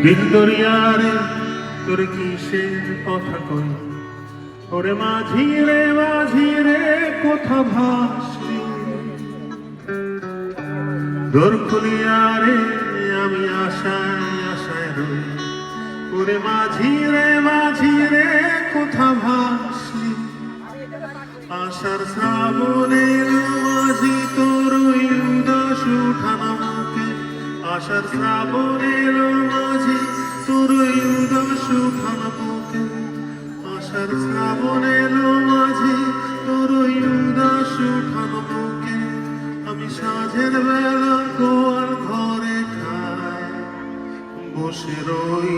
বিন্দরিয়ারে তোর কিসের কথা কই, ওরে মাঝি রে কোথা ভাসলি, দোর খুলিয়ারে আমি আশায় রই, ওরে মাঝি রে কোথা ভাসলি, আশার শ্রাবণের মাঝি তোর উদাস উঠানো মুখে, আশার শ্রাবণের মাঝি তোর উদাস উঠানো মুখে, আশার শ্রাবণের মাঝি তোর উদাস উঠানো মুখে, আমি সাঁঝের বেলা গোয়াল ঘরে খাই বসে রই,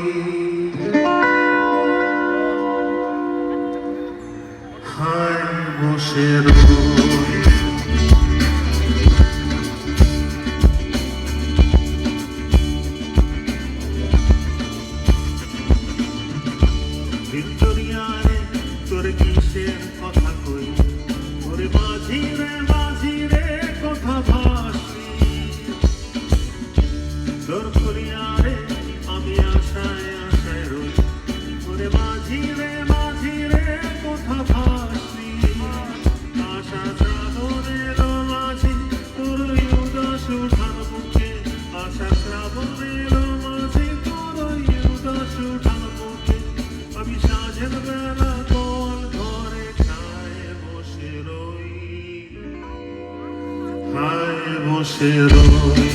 হায় বসে রই। ভিক্টোরিয়ারে তোর কিসের কথা কই, ওরে মাঝি রে কথা ভাসলি, দোর খুলিয়ারে আমি আশায় রই, ওরে মাঝি রে কথা ভাসলি, আশা শ্রাবণের মাঝি তোর উদাস উঠান মুখে, আশা শ্রাবণের মাঝি তোর উদাস উঠান মুখে, আমি সাঁঝের বেলা কোন ঘরে খায় বসে রই, হায় বসে রই।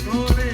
ঘরে